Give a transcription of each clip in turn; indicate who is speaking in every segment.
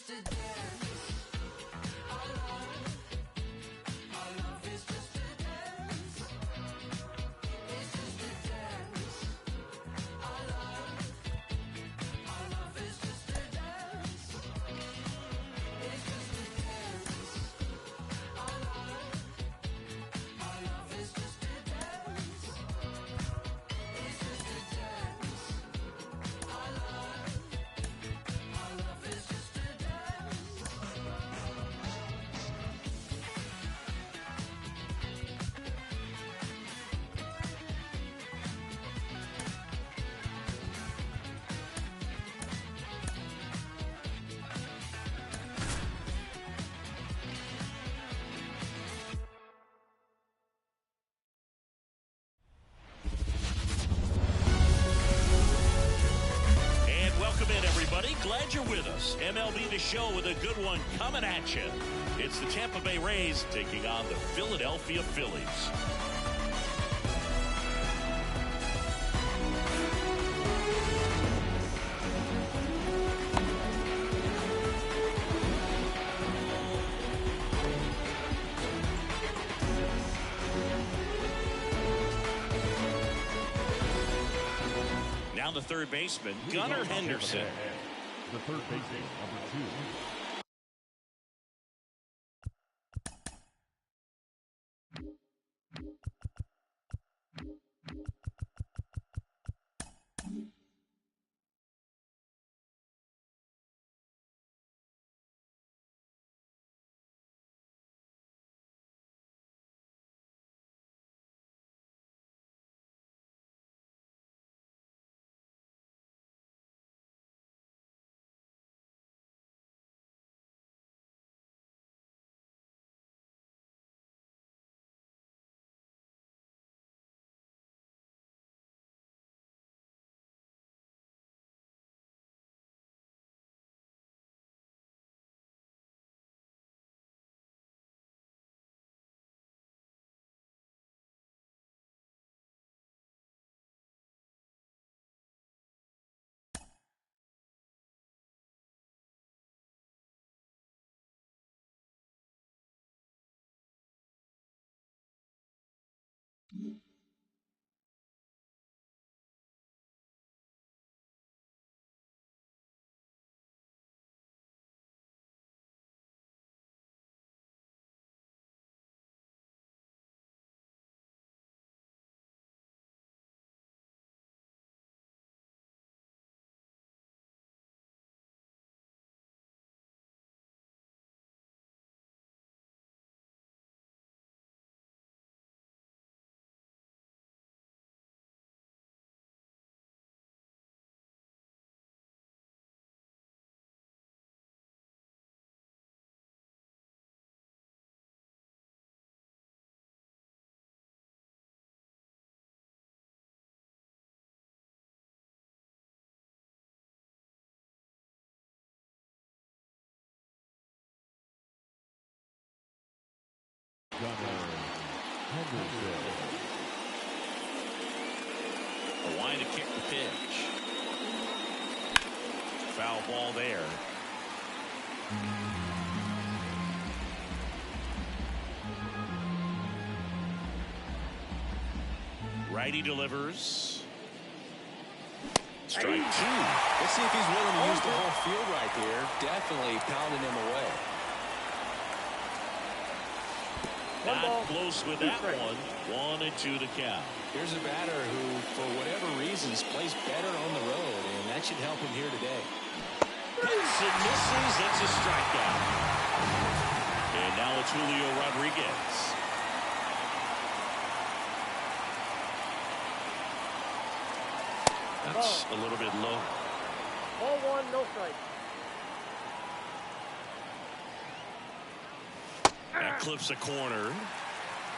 Speaker 1: just a dance. Our love is just a dance. It's just a dance. Our love is just a dance. It's just a dance. Our love is just a dance. It's just a dance. Our love is just a dance.
Speaker 2: And welcome in, everybody. Glad you're with us. MLB The Show with a good one coming at you. It's the Tampa Bay Rays taking on the Philadelphia Phillies. Now the third baseman, Gunnar Henderson.
Speaker 3: The third baseman, number 2. Gunnar Henderson.
Speaker 2: A line to kick the pitch. Foul ball there. Righty delivers. Strike 2.
Speaker 4: Let's see if he's willing to use the whole field right there. Definitely pounding him away.
Speaker 2: Not close with that one. 1-2 to count.
Speaker 4: Here's a batter who, for whatever reasons, plays better on the road, and that should help him here today.
Speaker 2: Hits and misses. It's a strikeout. And now it's Julio Rodriguez. That's a little bit low.
Speaker 5: Ball 1, no strike.
Speaker 2: That clips a corner.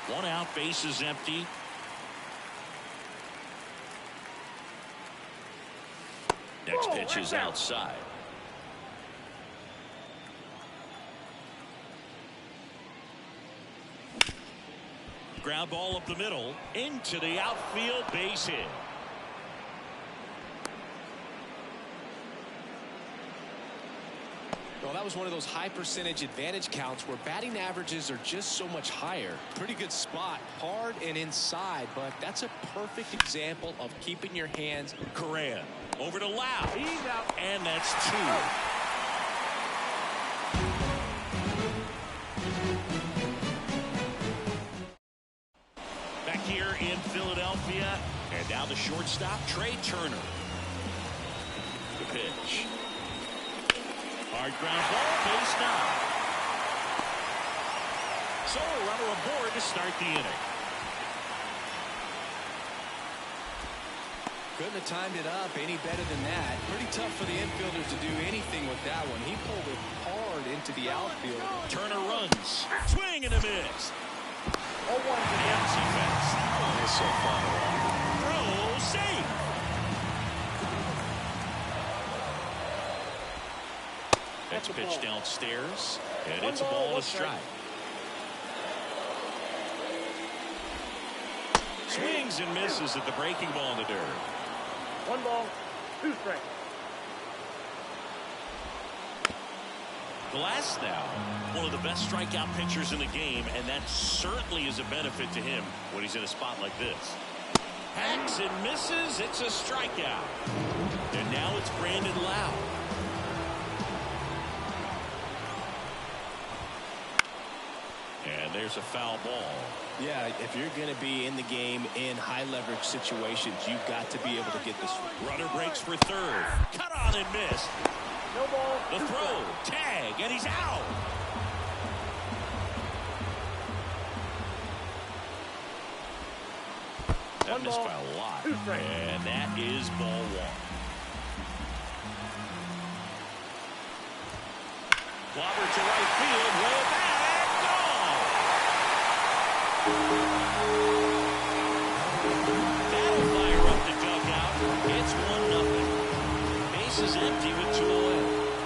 Speaker 2: 1 out, base is empty. Next pitch is outside. Ground ball up the middle into the outfield, base hit.
Speaker 4: Well, that was one of those high percentage advantage counts where batting averages are just so much higher. Pretty good spot, hard and inside, but that's a perfect example of keeping your hands.
Speaker 2: Correa over to Lau.
Speaker 5: He's out.
Speaker 2: And that's 2. Back here in Philadelphia, and now the shortstop, Trey Turner. The pitch. Hard ground ball, base now. So a runner aboard to start the inning.
Speaker 4: Couldn't have timed it up any better than that. Pretty tough for the infielders to do anything with that one. He pulled it hard into the outfield.
Speaker 2: Turner runs. Swing and a miss.
Speaker 5: 0-1.
Speaker 2: Empty fence.
Speaker 4: It's so fun.
Speaker 2: Throw safe. That's a pitch downstairs. And it's a ball and a strike. Swings and misses at the breaking ball in the dirt.
Speaker 5: 1 ball, 2 strikes.
Speaker 2: Glass now, one of the best strikeout pitchers in the game, and that certainly is a benefit to him when he's in a spot like this. Hacks and misses, it's a strikeout. And now it's Brandon Lau. And there's a foul ball.
Speaker 4: Yeah, if you're going to be in the game in high leverage situations, you've got to be able to get this.
Speaker 2: Runner breaks for third. Cut on and missed.
Speaker 5: No ball,
Speaker 2: The
Speaker 5: 2
Speaker 2: throw,
Speaker 5: strikes.
Speaker 2: tag, and he's out. That missed by a lot.
Speaker 5: 2 strikes.
Speaker 2: And that is ball 1. Clobber to right field, way back, gone. That'll fire up the dugout. It's 1-0. Base is empty with 2 away.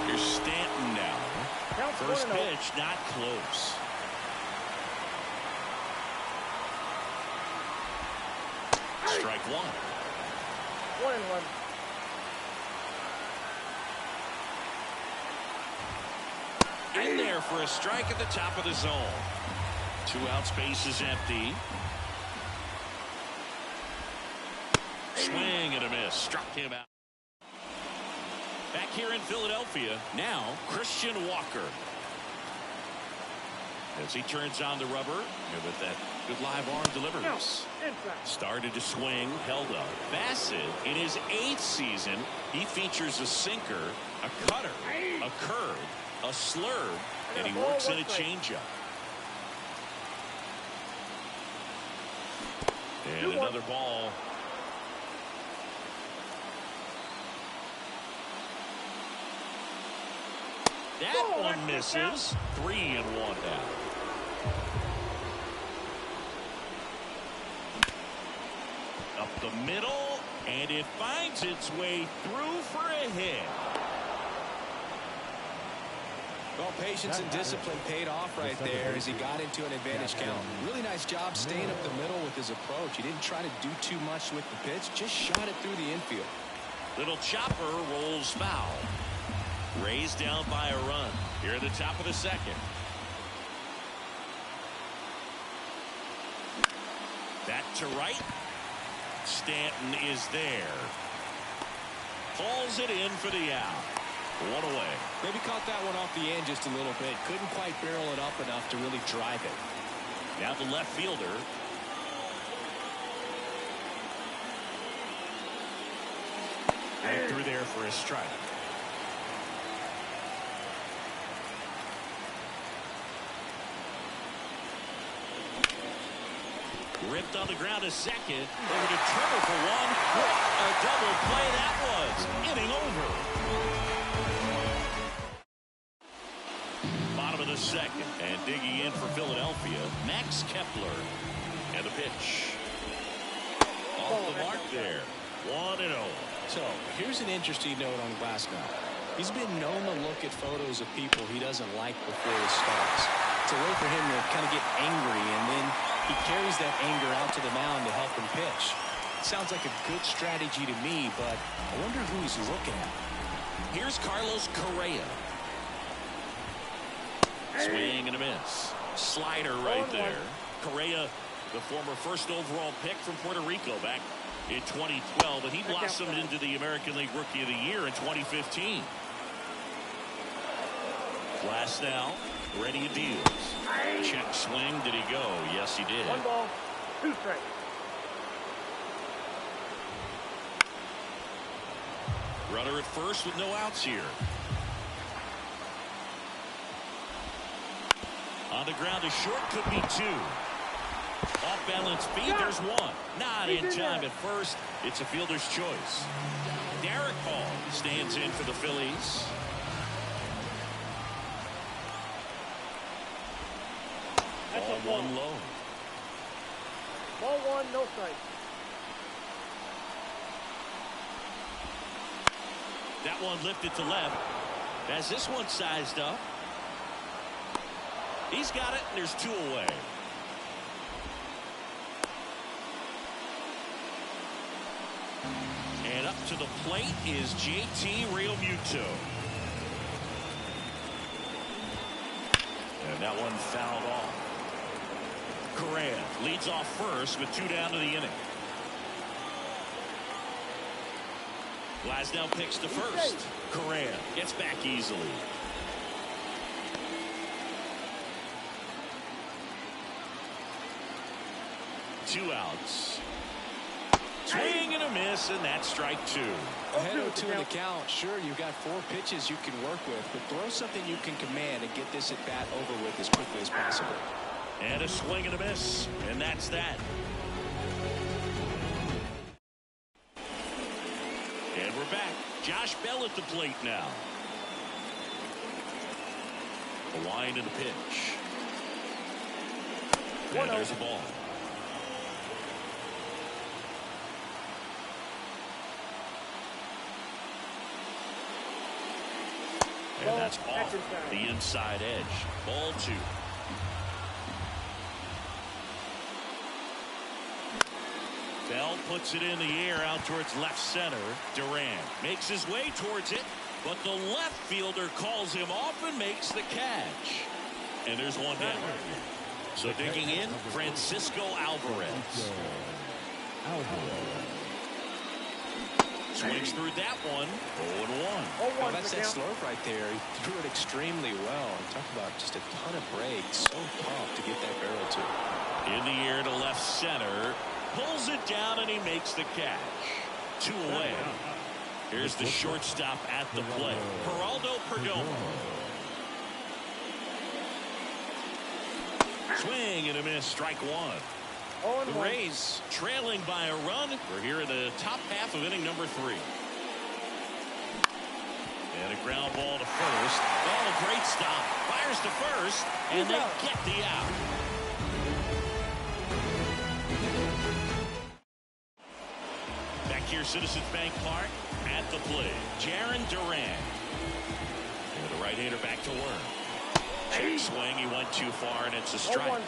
Speaker 2: Here's Stanton now.
Speaker 5: Counts
Speaker 2: First
Speaker 5: 1-0.
Speaker 2: pitch, not close. Strike 1.
Speaker 5: 1-1.
Speaker 2: In there for a strike at the top of the zone. 2 outs, base is empty. Swing and a miss. Struck him out. Back here in Philadelphia, now Christian Walker. As he turns on the rubber, and with that good live arm delivers.
Speaker 5: Inside.
Speaker 2: Started to swing, held up. Bassett, in his 8th season, he features a sinker, a cutter, a curve, a slurve, and he works in a changeup. And another ball. That one misses. 3-1 now. Up the middle, and it finds its way through for a hit.
Speaker 4: Well, patience and discipline paid off right there as he got into an advantage count. Really nice job staying up the middle with his approach. He didn't try to do too much with the pitch, just shot it through the infield.
Speaker 2: Little chopper rolls foul. Raised down by a run here at the top of the 2nd. That to right. Stanton is there. Pulls it in for the out. 1 away.
Speaker 4: Maybe caught that one off the end just a little bit. Couldn't quite barrel it up enough to really drive it.
Speaker 2: Now the left fielder. Right through there for a strike. Ripped on the ground to second. Over to Turner for 1. What a double play that was. Inning over. Bottom of the 2nd. And digging in for Philadelphia, Max Kepler. And the pitch. Off the mark there. 1-0.
Speaker 4: So here's an interesting note on Glasnow. He's been known to look at photos of people he doesn't like before he starts. It's a way for him to kind of get angry, and then he carries that anger out to the mound to help him pitch. Sounds like a good strategy to me, but I wonder who he's looking at.
Speaker 2: Here's Carlos Correa. Swing and a miss. Slider right there. Correa, the former first overall pick from Puerto Rico back in 2012, and he blossomed into the American League Rookie of the Year in 2015. Glass now, ready to deal. Check swing, did he go? Yes, he did.
Speaker 5: 1 ball, 2 strikes.
Speaker 2: Runner at first with no outs here. On the ground is short, could be 2. Off balance feed, there's 1. Not in time at first. It's a fielder's choice. Derek Hall stands in for the Phillies. Ball 1 low.
Speaker 5: Ball 1, no strike.
Speaker 2: That one lifted to left. As this one sized up. He's got it, and there's 2 away. And up to the plate is JT Realmuto. And that one fouled off. Correa leads off first with 2 down to the inning. Glasnow picks to first. Correa gets back easily. Two outs. Swing and a miss, and that's strike 2.
Speaker 4: Ahead 0-2 in the count. Sure, you've got 4 pitches you can work with, but throw something you can command and get this at bat over with as quickly as possible.
Speaker 2: And a swing and a miss, and that's that. And we're back. Josh Bell at the plate now. A line and a pitch. And there's a ball. And that's off the inside edge. Ball 2. Bell puts it in the air out towards left center. Durant makes his way towards it, but the left fielder calls him off and makes the catch. And there's 1 down. So digging in, Francisco Alvarez. Swings through that one. 0-1.
Speaker 4: Well, that's that slope right there. He threw it extremely well. Talk about just a ton of breaks. So pumped to get that barrel to.
Speaker 2: In the air to left center. Pulls it down and he makes the catch. 2 away. Here's the shortstop at the plate. Geraldo Perdomo. Swing and a miss. Strike 1. The Rays trailing by a run. We're here in the top half of inning number 3. And a ground ball to first. Oh, great stop. Fires to first, and they get the out. Back here, Citizens Bank Park at the plate. Jarren Duran. And the right-hander back to work. Check swing. He went too far, and it's a strike.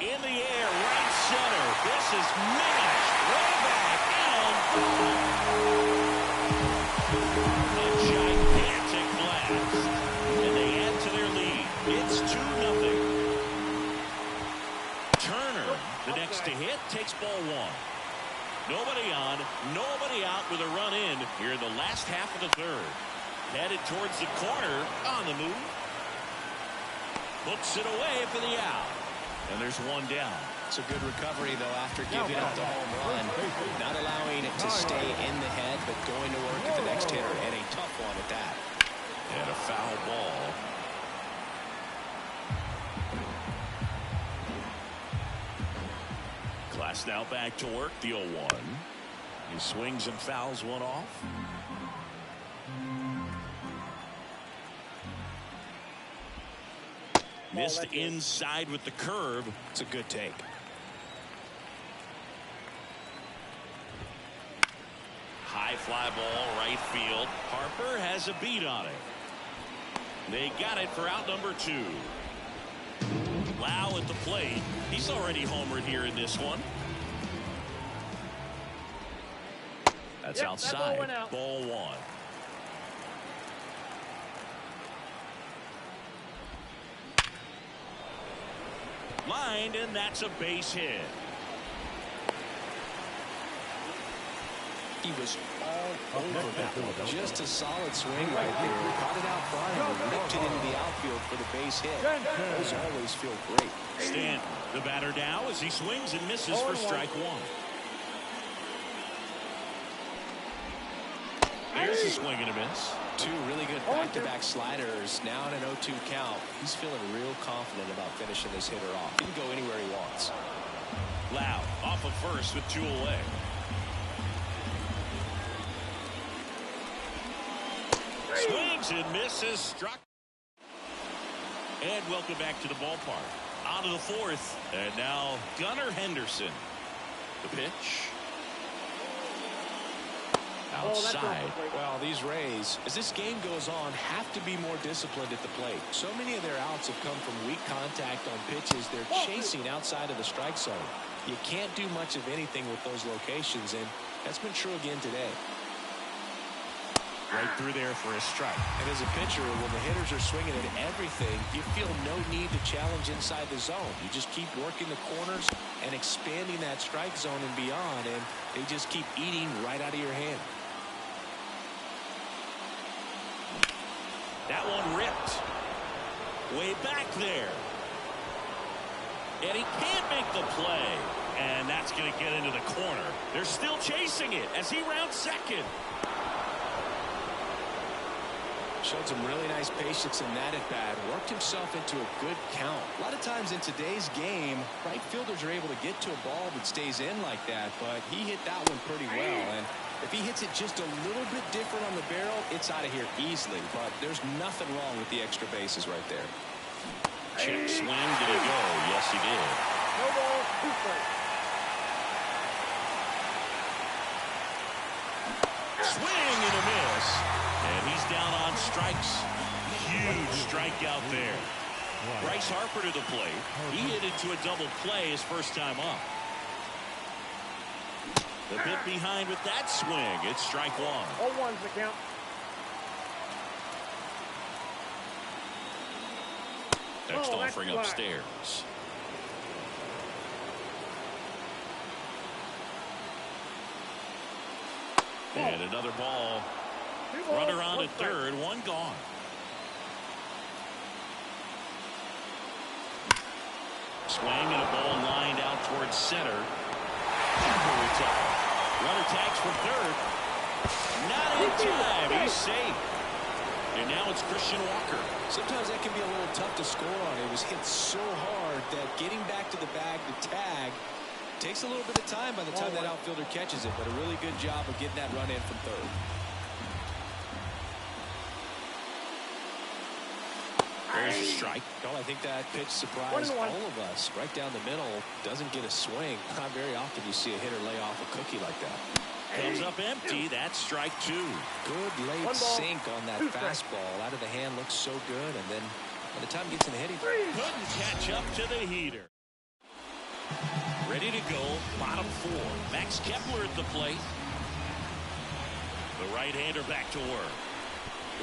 Speaker 2: In the air, right center. This is mashed way back and a gigantic blast. And they add to their lead. It's 2-0. Turner, the next to hit, takes ball 1. Nobody on, nobody out with a run in here in the last half of the 3rd. Headed towards the corner, on the move. Hooks it away for the out. And there's 1 down.
Speaker 4: It's a good recovery, though, after giving up the home run. Not allowing it to stay in the head, but going to work at the next hitter, and a tough one at that.
Speaker 2: And a foul ball. Glasnow back to work, the 0-1. He swings and fouls one off. Missed inside with the curve.
Speaker 4: It's a good take.
Speaker 2: High fly ball, right field. Harper has a beat on it. They got it for out number 2. Lau at the plate. He's already homered here in this one. That's outside.
Speaker 5: That ball went out.
Speaker 2: Ball 1. Lined, and that's a base hit.
Speaker 4: He was all over that one. Just a solid swing right there. Caught it out front and ripped it into the outfield for the base hit. Those always feel great.
Speaker 2: Stanton, the batter now as he swings and misses for strike one. Here's a swing and a miss.
Speaker 4: Two really good back-to-back sliders. Now in an 0-2 count. He's feeling real confident about finishing this hitter off. He can go anywhere he wants.
Speaker 2: Loud off of first with 2 away. Swings and misses. Struck. And welcome back to the ballpark. On to the 4th. And now Gunnar Henderson. The pitch. Outside.
Speaker 4: Well, these Rays, as this game goes on, have to be more disciplined at the plate. So many of their outs have come from weak contact on pitches they're chasing outside of the strike zone. You can't do much of anything with those locations, and that's been true again today.
Speaker 2: Right through there for a strike.
Speaker 4: And as a pitcher, when the hitters are swinging at everything, you feel no need to challenge inside the zone. You just keep working the corners and expanding that strike zone and beyond, and they just keep eating right out of your hand.
Speaker 2: That one ripped. Way back there. And he can't make the play. And that's going to get into the corner. They're still chasing it as he rounds second.
Speaker 4: Showed some really nice patience in that at bat. Worked himself into a good count. A lot of times in today's game, right fielders are able to get to a ball that stays in like that, but he hit that one pretty well. And if he hits it just a little bit different on the barrel, it's out of here easily. But there's nothing wrong with the extra bases right there.
Speaker 2: Check swing. Did he go? Yes, he did.
Speaker 5: No ball, 2 strikes.
Speaker 2: Swing and a miss. And he's down on strikes. Huge strikeout there. Bryce Harper to the plate. He hit into a double play his first time up. A bit behind with that swing. It's strike one.
Speaker 5: 0-1's the count.
Speaker 2: Next
Speaker 5: Oh,
Speaker 2: offering
Speaker 5: that's
Speaker 2: upstairs. And another ball.
Speaker 5: 2 balls,
Speaker 2: Runner on
Speaker 5: 1
Speaker 2: at
Speaker 5: strike.
Speaker 2: third, 1 gone. Swing and a ball lined out towards center. Runner tags for third. Not in time. He's safe. And now it's Christian Walker.
Speaker 4: Sometimes that can be a little tough to score on. It was hit so hard that getting back to the bag to tag takes a little bit of time by the time that outfielder catches it, but a really good job of getting that run in from third.
Speaker 2: There's a strike.
Speaker 4: Well, I think that pitch surprised all of us. Right down the middle, doesn't get a swing. Not very often you see a hitter lay off a cookie like that.
Speaker 2: Comes up empty. That's strike 2.
Speaker 4: Good late sink on that fastball. Out of the hand, looks so good, and then by the time it gets in the head, he
Speaker 2: Couldn't catch up to the heater. Ready to go, bottom 4. Max Kepler at the plate. The right-hander back to work.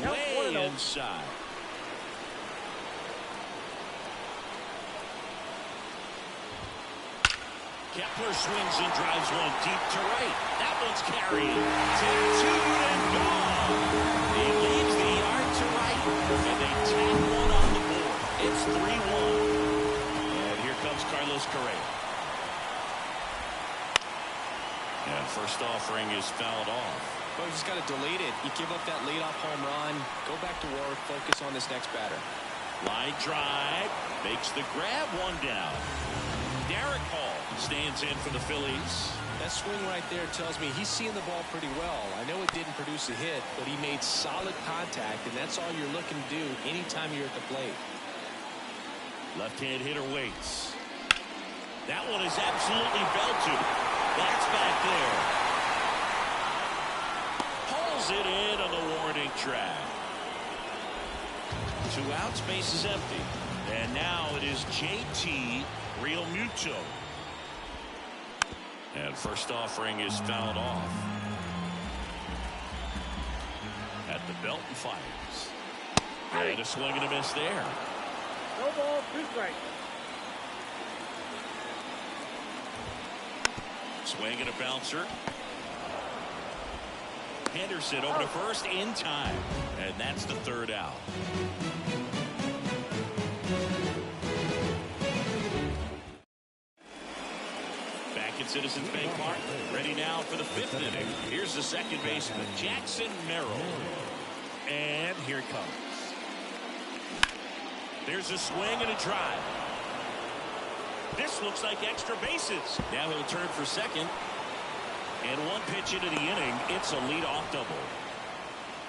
Speaker 2: Way inside. Kepler swings and drives one deep to right. That one's carried. Tattooed and gone. He leaves the yard to right, and they tap one on the board. It's 3-1. And here comes Carlos Correa. And first offering is fouled off.
Speaker 4: Well, you just got to delete it. You give up that leadoff home run. Go back to work. Focus on this next batter.
Speaker 2: Line drive. Makes the grab, 1 down. Derek Hall stands in for the Phillies.
Speaker 4: That swing right there tells me he's seeing the ball pretty well. I know it didn't produce a hit, but he made solid contact, and that's all you're looking to do anytime you're at the plate.
Speaker 2: Left-hand hitter waits. That one is absolutely belted. That's back there. Pulls it in on the warning track. 2 outs, base is empty. And now it is JT Realmuto. And first offering is fouled off. At the belt and fires. And a swing and a miss there.
Speaker 5: No ball, 2 strikes.
Speaker 2: Swing and a bouncer. Henderson over to first in time. And that's the third out. Back at Citizens Bank Park. Ready now for the fifth inning. Here's the second baseman, Jackson Merrill. And here it comes. There's a swing and a drive. This looks like extra bases. Now he'll turn for second. And one pitch into the inning, it's a leadoff double.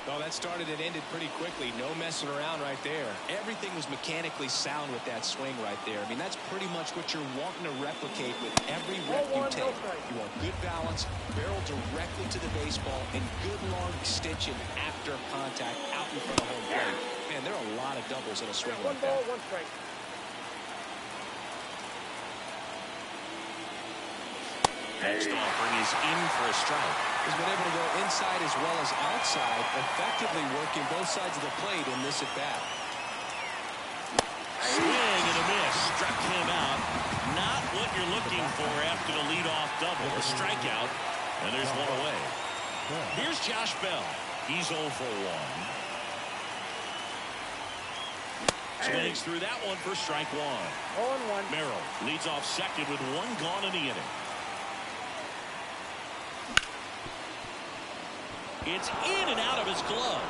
Speaker 4: Well, that started and ended pretty quickly. No messing around right there. Everything was mechanically sound with that swing right there. I mean, that's pretty much what you're wanting to replicate with every rep you take. You want good balance, barrel directly to the baseball, and good long extension after contact out in front of home plate. Man, there are a lot of doubles in a swing like that.
Speaker 5: 1 ball, 1 strike.
Speaker 2: Next offering is in for a strike.
Speaker 4: He's been able to go inside as well as outside, effectively working both sides of the plate in this at-bat.
Speaker 2: Swing and a miss. Struck him out. Not what you're looking for after the leadoff double. A strikeout, and there's one away. Here's Josh Bell. He's 0 for 1. Swings through that one for strike one.
Speaker 5: 0-1.
Speaker 2: Merrill leads off second with one gone in the inning. It's in and out of his glove.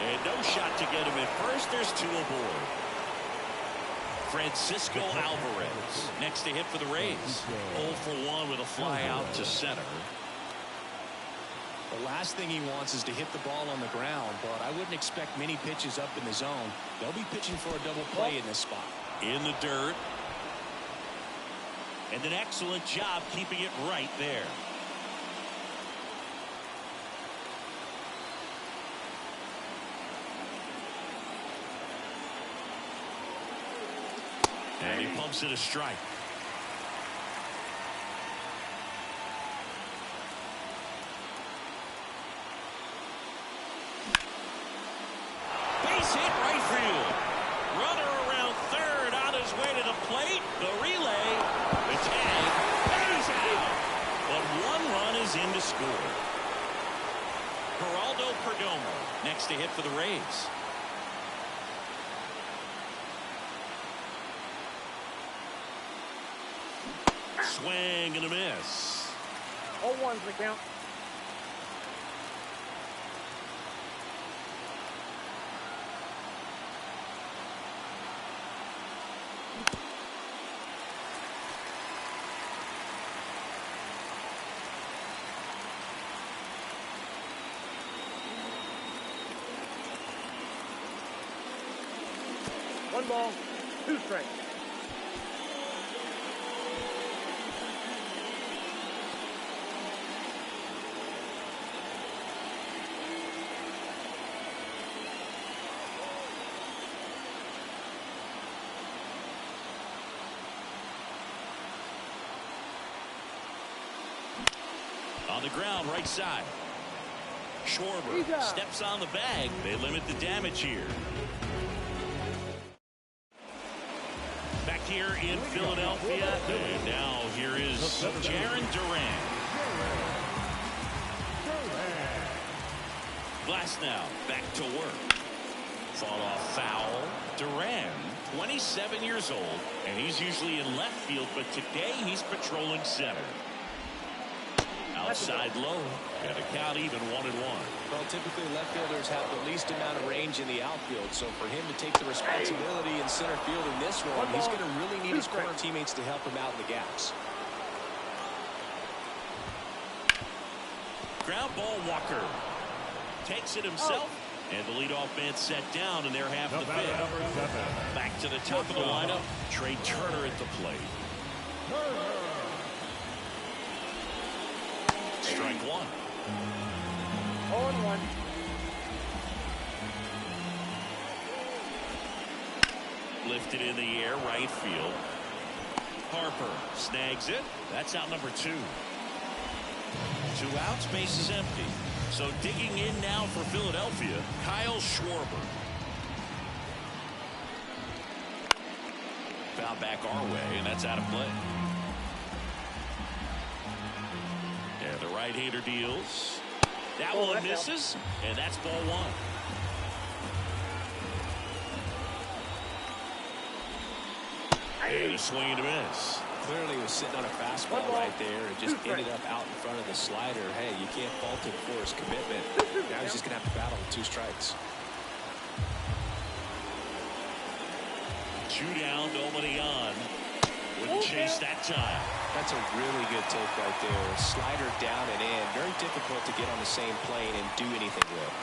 Speaker 2: And no shot to get him at first. There's two aboard. Francisco Alvarez next to hit for the Rays. 0 for 1 with a fly out to center.
Speaker 4: The last thing he wants is to hit the ball on the ground, but I wouldn't expect many pitches up in the zone. They'll be pitching for a double play in this spot.
Speaker 2: In the dirt. And an excellent job keeping it right there. And he pumps it a strike. Base hit right field. Runner around third on his way to the plate. The relay. The tag. He's out. But one run is in to score. Geraldo Perdomo next to hit for the Rays. Swing and a miss.
Speaker 5: 0-1's the count. One ball, 2 strikes.
Speaker 2: On the ground, right side. Schwarber steps on the bag. They limit the damage here. Back here in Philadelphia. And now here is Jarren Duran. Glasnow back to work. Fought off foul. Duran, 27 years old, and he's usually in left field, but today he's patrolling center. Outside low, got a count even 1-1.
Speaker 4: Well, typically left fielders have the least amount of range in the outfield, so for him to take the responsibility in center field in this one, he's going to really need his corner teammates to help him out in the gaps.
Speaker 2: Ground ball, Walker takes it himself, and the leadoff man set down, and they're half the fifth. Back to the top of the lineup, Trey Turner at the plate. Strike one.
Speaker 5: 0-1.
Speaker 2: Lifted in the air, right field. Harper snags it. That's out number 2. 2 outs, base is empty. So digging in now for Philadelphia, Kyle Schwarber. Foul back our way, and that's out of play. right-hander deals. That one misses, and that's ball one. And a swing and a miss.
Speaker 4: Clearly was sitting on a fastball right there and just ended up out in front of the slider. Hey, you can't fault him for his commitment. Now he's just going to have to battle with 2 strikes.
Speaker 2: 2 down, nobody on. Wouldn't chase that time.
Speaker 4: That's a really good take right there. Slider down and in. Very difficult to get on the same plane and do anything with.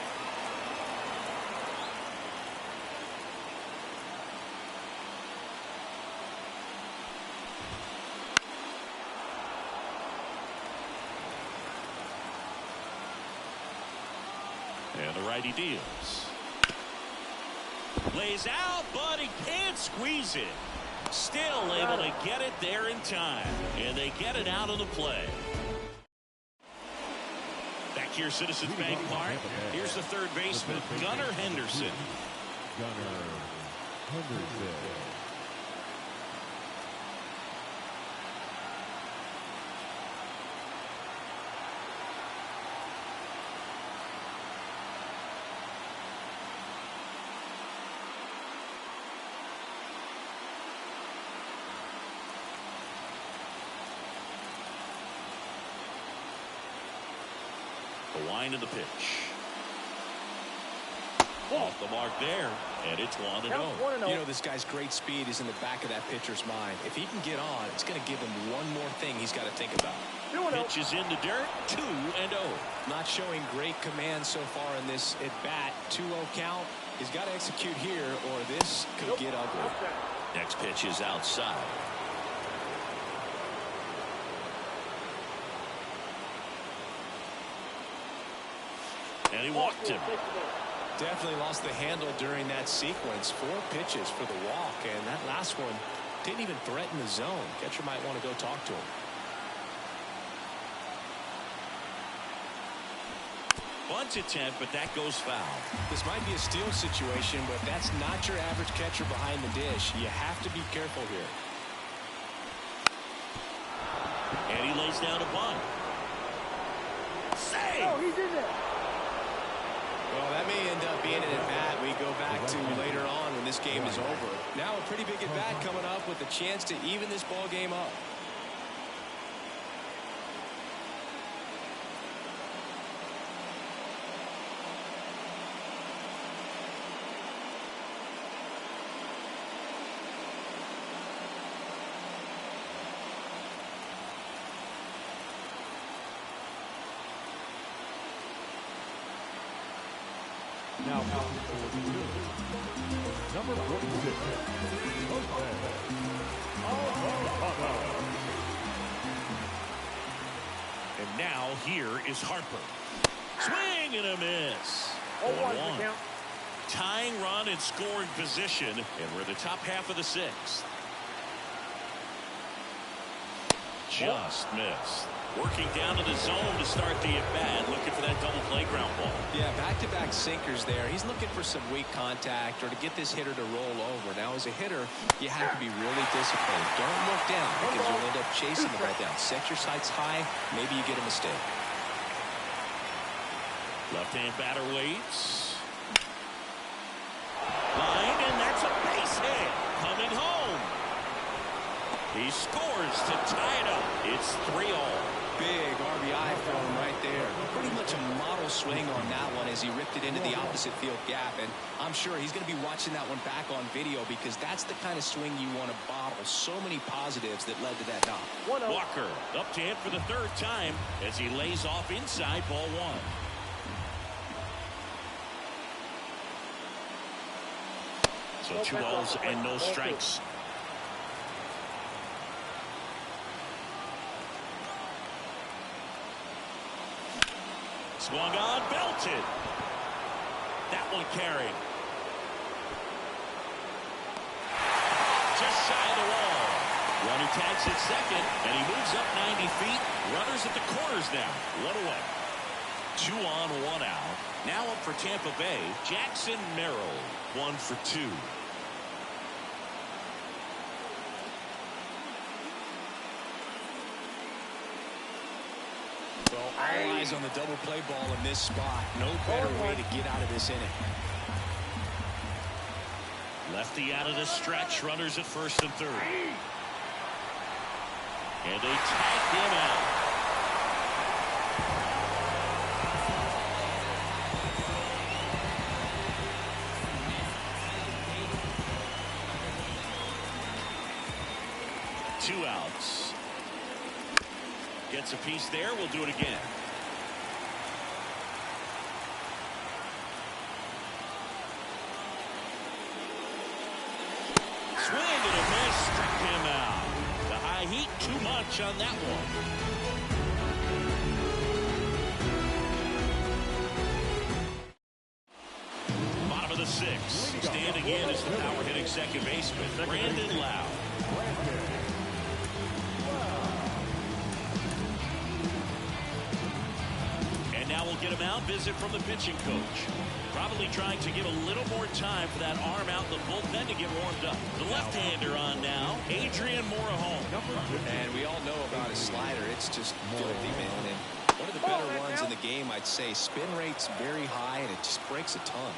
Speaker 2: And the righty deals. Lays out, but he can't squeeze it. Still able to get it there in time. And they get it out of the play. Back here, Citizens Bank Park. Here's the third baseman, Gunnar Henderson.
Speaker 3: Gunnar Henderson.
Speaker 2: The line of the pitch. Off the mark there, and it's 1-0.
Speaker 4: You know, this guy's great speed is in the back of that pitcher's mind. If he can get on, it's going to give him one more thing he's got to think about.
Speaker 2: Pitch is in the dirt, 2-0.
Speaker 4: Not showing great command so far in this at-bat. 2-0 count. He's got to execute here, or this could get ugly.
Speaker 2: Next pitch is outside. And he walked him.
Speaker 4: Definitely lost the handle during that sequence. 4 pitches for the walk, and that last one didn't even threaten the zone. Catcher might want to go talk to him.
Speaker 2: Bunt attempt, but that goes foul.
Speaker 4: This might be a steal situation, but that's not your average catcher behind the dish. You have to be careful here.
Speaker 2: And he lays down a bunt. Save!
Speaker 5: Oh, he's in there.
Speaker 4: Well, that may end up being an at-bat we go back to later on when this game is over. Now a pretty big at-bat coming up with a chance to even this ball game up.
Speaker 3: Now counting for 2. Number 46.
Speaker 2: And now here is Harper. Swing and a miss.
Speaker 5: 0-1 the count.
Speaker 2: Tying run in scoring position, and we're in the top half of the 6th. Just missed. Working down to the zone to start the at-bat, looking for that double play ground ball.
Speaker 4: Yeah, back-to-back sinkers there. He's looking for some weak contact or to get this hitter to roll over. Now, as a hitter, you have to be really disciplined. Don't look down because you'll end up chasing the ball down. Set your sights high. Maybe you get a mistake.
Speaker 2: Left-hand batter waits. Line, and that's a base hit. Coming home. He scores to tie it up. It's 3-all.
Speaker 4: Big RBI for him right there. Pretty much a model swing on that one as he ripped it into the opposite field gap. And I'm sure he's going to be watching that one back on video because that's the kind of swing you want to bottle. So many positives that led to that knock.
Speaker 2: Walker up to hit for the 3rd time as he lays off inside ball 1. So 2 balls and no strikes. Swung on, belted. That one carried. Just shy of the wall. Runner tags at second, and he moves up 90 feet. Runners at the corners now. 1 away. 2 on, 1 out. Now up for Tampa Bay, Jackson Merrill. 1 for 2.
Speaker 4: Well, all eyes on the double play ball in this spot. No better way to get out of this inning.
Speaker 2: Lefty out of the stretch. Runners at first and third. And they tag him out. Two outs. Gets a piece there. We'll do it again. Swing and a miss. Struck him out. The high heat too much on that one. Bottom of the sixth. Standing in is the power hitting second baseman, Brandon Lau. And now we'll get him out. Visit from the pitching coach. Probably trying to give a little more time for that arm out in the bullpen to get warmed up. The left-hander on now, Adrian Morejon.
Speaker 4: And we all know about his slider. It's just filthy, man. And one of the better ones in the game, I'd say. Spin rate's very high, and it just breaks a ton.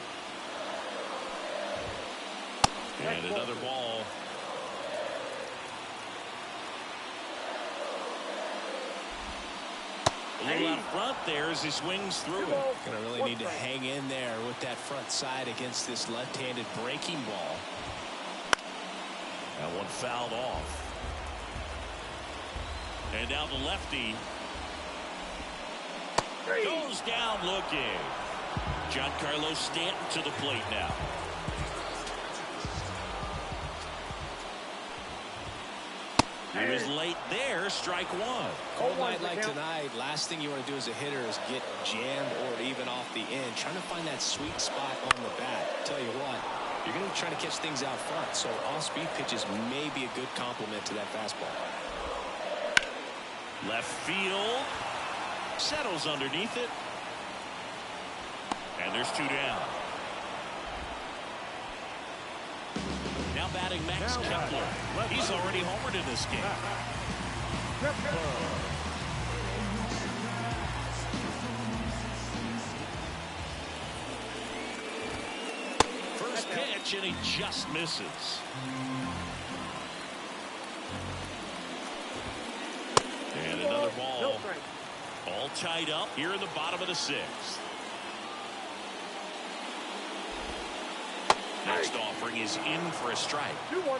Speaker 2: And another ball. A little out front there as he swings through it.
Speaker 4: Gonna really need to hang in there with that front side against this left-handed breaking ball.
Speaker 2: That one fouled off. And now the lefty goes down looking. Giancarlo Stanton to the plate now. He was late there. Strike one.
Speaker 4: Cold night like tonight, last thing you want to do as a hitter is get jammed or even off the end. Trying to find that sweet spot on the bat. Tell you what, you're going to try to catch things out front, so off-speed pitches may be a good complement to that fastball.
Speaker 2: Left field. Settles underneath it. And there's two down. Now batting Max Kepler. He's already homered in this game. First pitch, and he just misses. And another ball. All tied up here in the bottom of the sixth. Next offering is in for a strike.
Speaker 5: 2-1.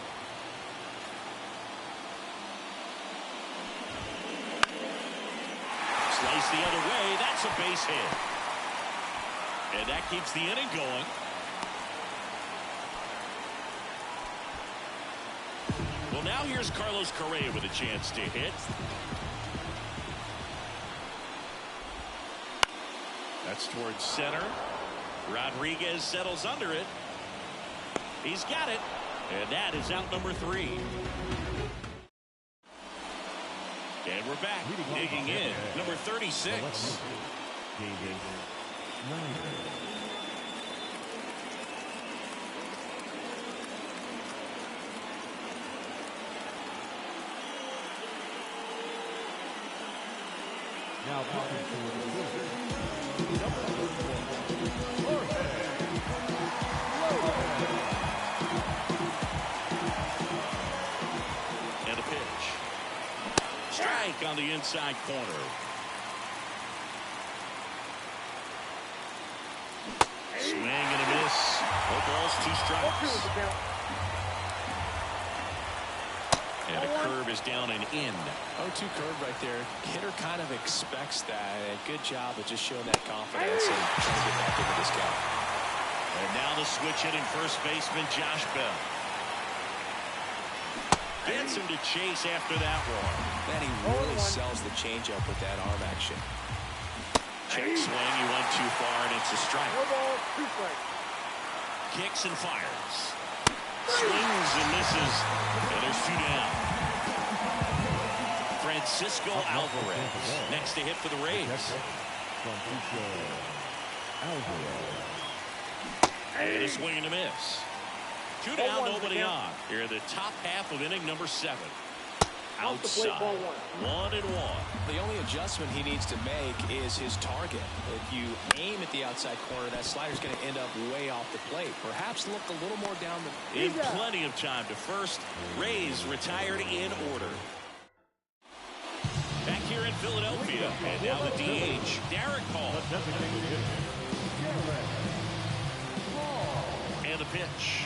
Speaker 2: Slice the other way. That's a base hit. And that keeps the inning going. Well, now here's Carlos Correa with a chance to hit. That's towards center. Rodriguez settles under it. He's got it. And that is out number 3. And we're back. Digging in. Number 36.
Speaker 3: Now pitching for the Phillies, number 4.
Speaker 2: And a pitch. Strike on the inside corner. Swing and a miss. No balls, 2 strikes. And a curve is down and in.
Speaker 4: 0-2 curve right there. Hitter kind of expects that. And good job of just showing that confidence and trying to get back into this count.
Speaker 2: And now the switch hitting first baseman Josh Bell. Gets him to chase after that one.
Speaker 4: Man, he really sells the changeup with that arm action.
Speaker 2: Check swing. He went too far, and it's a strike.
Speaker 5: 2 strikes.
Speaker 2: Kicks and fires. Swings and misses. And there's 2 down. Francisco Alvarez next to hit for the Rays. And a swing and a miss. 2 down, nobody on. Here in the top half of inning number 7.
Speaker 5: Off the plate,
Speaker 2: outside.
Speaker 5: ball one.
Speaker 2: 1-1.
Speaker 4: The only adjustment he needs to make is his target. If you aim at the outside corner, that slider's going to end up way off the plate. Perhaps look a little more down the...
Speaker 2: In plenty of time to first. Rays retired in order. Back here in Philadelphia, and now the DH, Derek Hall. And the pitch.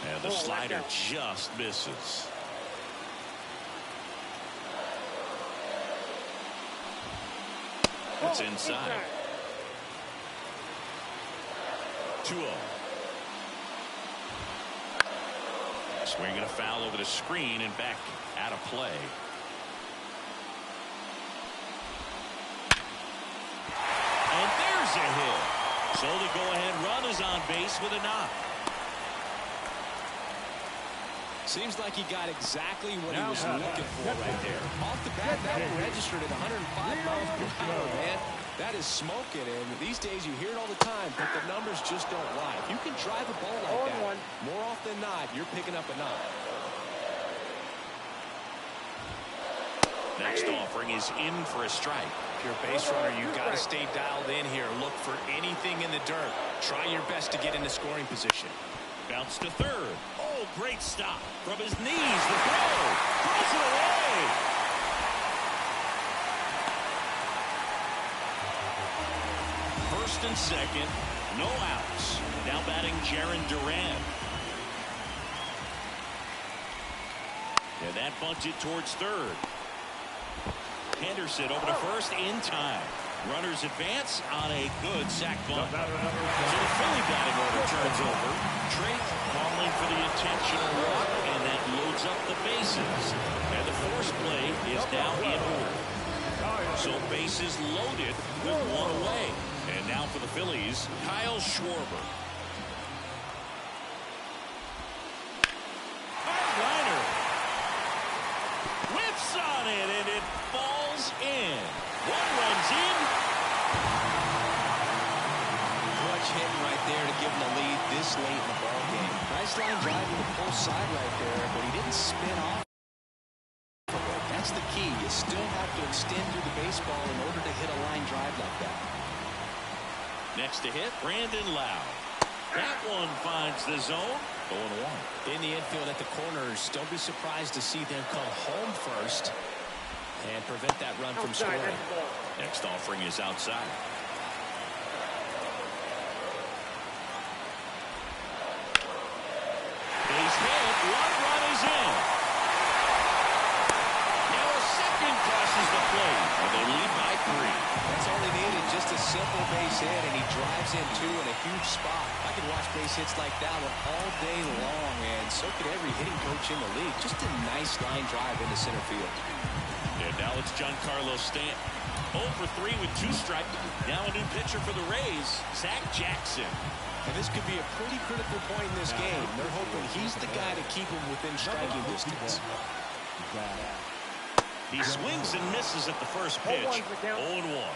Speaker 2: And the slider just misses. It's inside. 2-0. Swinging a foul over the screen and back out of play. And there's a hit. So the go-ahead run is on base with a knock.
Speaker 4: Seems like he got exactly what he was looking for right there. Off the bat, that one registered at 105 miles per hour, man. That is smoking, and these days you hear it all the time, but the numbers just don't lie. If you can drive a ball like that, more often than not, you're picking up a knock.
Speaker 2: Next offering is in for a strike.
Speaker 4: If you're a base runner, you've got to stay dialed in here. Look for anything in the dirt. Try your best to get into scoring position.
Speaker 2: Bounce to third. Oh, great stop. From his knees, the throw. Throws it away. First and second, no outs. Now batting Jarren Duran. And that bunted towards third. Henderson over to first in time. Runners advance on a good sac bunt. So the Philly batting order turns over. Trait calling for the intentional walk, and that loads up the bases. And the force play is now in order. So bases loaded with one away. And now for the Phillies, Kyle Schwarber. Hard-liner. Whips on it, and it falls in. One runs in.
Speaker 4: Clutch hitting right there to give him the lead this late in the ball game. Nice line drive to the full side right there, but he didn't spin off. That's the key. You still have to extend through the baseball in order to hit a line drive like that.
Speaker 2: Next to hit, Brandon Lau. That one finds the zone. 0-1.
Speaker 4: In the infield at the corners, don't be surprised to see them come home first and prevent that run from scoring.
Speaker 2: Next offering is outside. Base hit. One run is in. Now a second crosses the plate, and they lead by 3.
Speaker 4: That's all he needed, just a simple base hit, and he drives in two in a huge spot. I could watch base hits like that one all day long, and so could every hitting coach in the league. Just a nice line drive into center field.
Speaker 2: And now it's Giancarlo Stanton. 0 for 3 with 2 strikes. Now a new pitcher for the Rays, Zach Jackson.
Speaker 4: And this could be a pretty critical point in this game. They're hoping he's the guy to keep him within striking distance.
Speaker 2: He swings and misses at the first pitch. 0-1.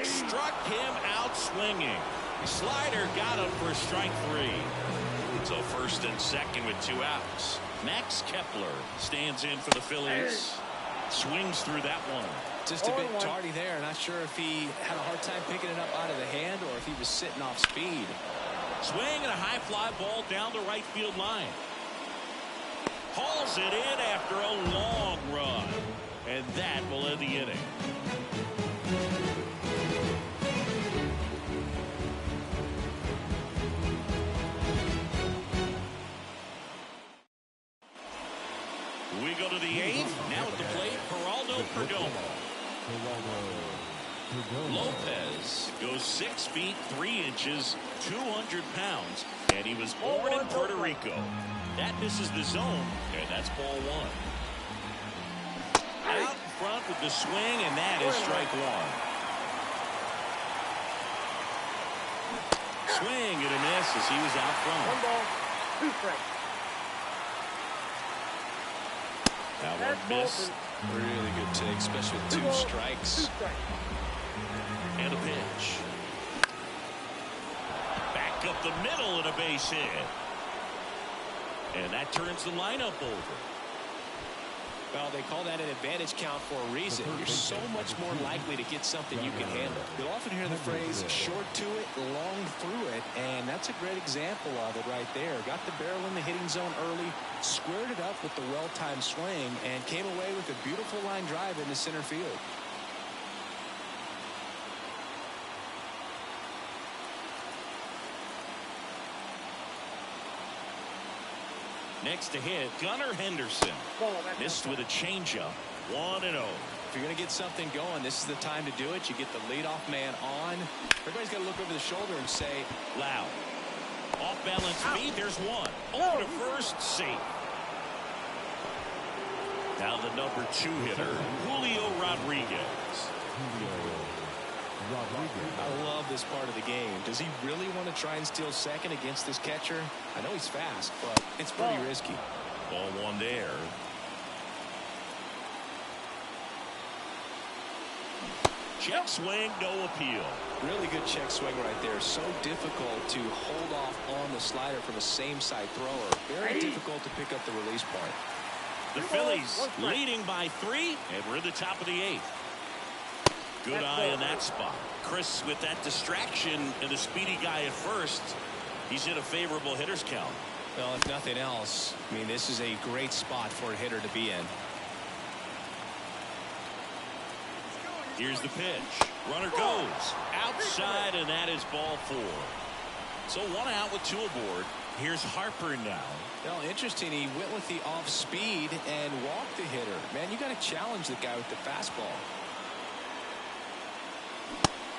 Speaker 2: Struck him out swinging. Slider got him for strike 3. So first and second with 2 outs. Max Kepler stands in for the Phillies. Swings through that one.
Speaker 4: Just a bit tardy there. Not sure if he had a hard time picking it up out of the hand or if he was sitting off speed.
Speaker 2: Swing and a high fly ball down the right field line. Hauls it in after a long run. And that will end the inning. We go to the 8th. Now at the plate, Geraldo Perdomo. Lopez goes 6 feet 3 inches, 200 pounds, and he was born in Puerto Rico. That misses the zone, and that's ball 1. Out in front with the swing, and that is strike 1. Swing and a miss as he was out front.
Speaker 5: 1 ball, 2 strikes.
Speaker 2: That one missed.
Speaker 4: Really good take, especially with 2 strikes.
Speaker 2: And a pitch. Back up the middle and a base hit. And that turns the lineup over.
Speaker 4: Well, they call that an advantage count for a reason. You're so much more likely to get something you can handle. You'll often hear the phrase, short to it, long through it, and that's a great example of it right there. Got the barrel in the hitting zone early, squared it up with the well-timed swing, and came away with a beautiful line drive into center field.
Speaker 2: Next to hit, Gunnar Henderson. Missed with a changeup. 1-0.
Speaker 4: If you're going to get something going, this is the time to do it. You get the leadoff man on. Everybody's got to look over the shoulder and say,
Speaker 2: Loud. Off balance feed. There's one. Over to first, safe. Now the number 2 hitter, Julio Rodriguez.
Speaker 4: I love this part of the game. Does he really want to try and steal second against this catcher? I know he's fast, but it's pretty risky.
Speaker 2: Ball 1 there. Check swing, no appeal.
Speaker 4: Really good check swing right there. So difficult to hold off on the slider from a same side thrower. Very difficult to pick up the release point.
Speaker 2: The Phillies leading by 3, and we're in the top of the 8th. Good eye in that spot. Chris, with that distraction and the speedy guy at first, he's in a favorable hitter's count.
Speaker 4: Well, if nothing else, I mean, this is a great spot for a hitter to be in.
Speaker 2: Here's the pitch. Runner goes outside, and that is ball 4. So 1 out with 2 aboard. Here's Harper now.
Speaker 4: Well, interesting. He went with the off speed and walked the hitter. Man, you got to challenge the guy with the fastball.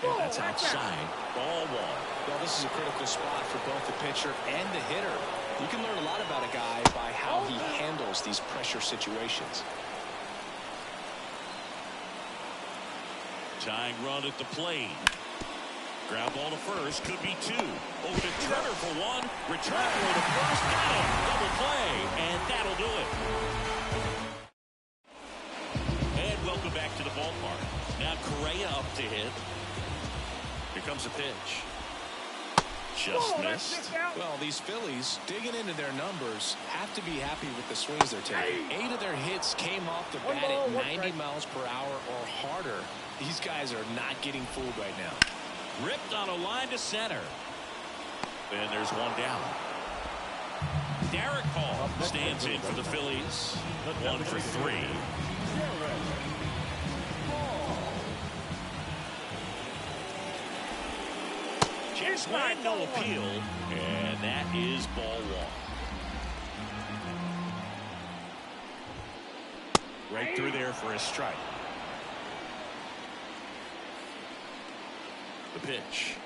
Speaker 2: And that's outside. Ball 1.
Speaker 4: Well, this is a critical spot for both the pitcher and the hitter. You can learn a lot about a guy by how he handles these pressure situations.
Speaker 2: Tying run at the plate. Ground ball to first. Could be 2. Over to Turner for 1. Return throw to first. Got him. Double play. And that'll do it. And welcome back to the ballpark. Now Correa up to hit. Here comes a pitch. Just missed.
Speaker 4: Well, these Phillies, digging into their numbers, have to be happy with the swings they're taking. 8 of their hits came off the bat at 90 miles per hour or harder. These guys are not getting fooled right now.
Speaker 2: Ripped on a line to center. And there's 1 down. Derek Hall stands in for the Phillies. 1 for 3. Check swing, no appeal, and that is ball 1. Right through there for a strike. The pitch.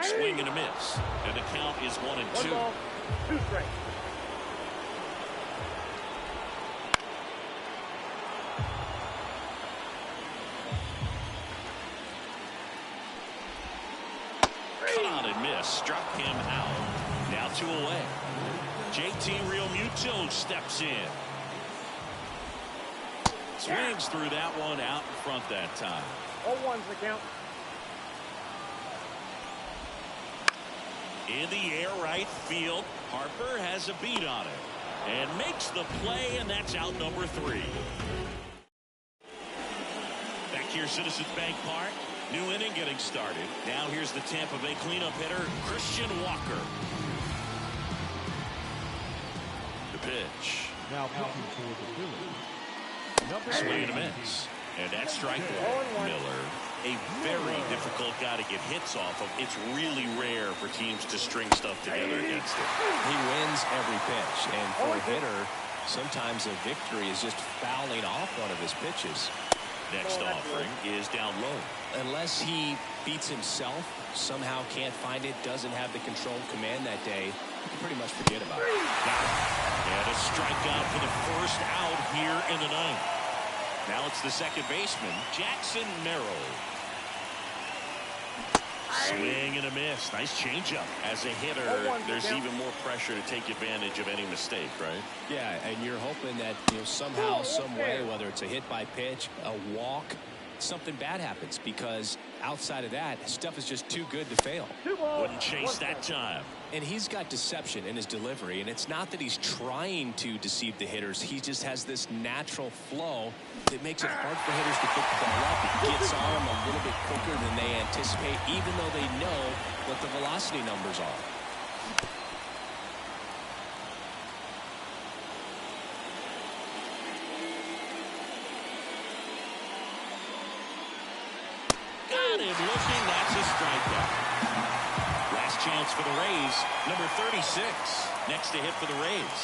Speaker 2: Swing and a miss, and the count is 1-2.
Speaker 5: 2 strikes.
Speaker 2: Cut on and miss. Struck him out. Now 2 away. JT Realmuto steps in. Swings through that one out in front that time.
Speaker 5: 0-1's the count.
Speaker 2: In the air right field. Harper has a beat on it. And makes the play, and that's out number 3. Back here, Citizens Bank Park. New inning getting started. Now here's the Tampa Bay cleanup hitter, Christian Walker. The pitch.
Speaker 3: Now pitching for the Phillies.
Speaker 2: Swing and a miss. And that's strike 1. Miller, a very difficult guy to get hits off of. It's really rare for teams to string stuff together against him.
Speaker 4: He wins every pitch, and for a hitter, sometimes a victory is just fouling off one of his pitches.
Speaker 2: Next offering is down low.
Speaker 4: Unless he beats himself, somehow can't find it, doesn't have the controlled command that day, you can pretty much forget about it.
Speaker 2: And a strikeout for the first out here in the 9th. Now it's the second baseman, Jackson Merrill. Swing and a miss. Nice changeup. As a hitter, there's even more pressure to take advantage of any mistake, right?
Speaker 4: Yeah, and you're hoping that somehow, some way, whether it's a hit by pitch, a walk, something bad happens, because outside of that, stuff is just too good to fail.
Speaker 2: Wouldn't chase that time.
Speaker 4: And he's got deception in his delivery, and it's not that he's trying to deceive the hitters. He just has this natural flow that makes it hard for hitters to pick the ball up. It gets on them a little bit quicker than they anticipate, even though they know what the velocity numbers are.
Speaker 2: Got him looking. That's a strikeout. Last chance for the Rays. Number 36. Next to hit for the Rays.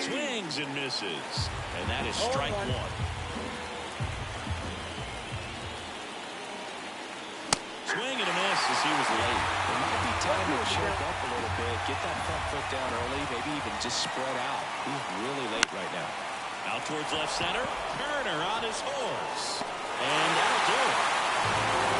Speaker 2: Swings and misses. And that is strike one. Swing and a miss as he was late.
Speaker 4: It might be time to choke up a little bit, get that front foot down early, maybe even just spread out. He's really late right now.
Speaker 2: Out towards left center. Turner on his horse. And that'll do it.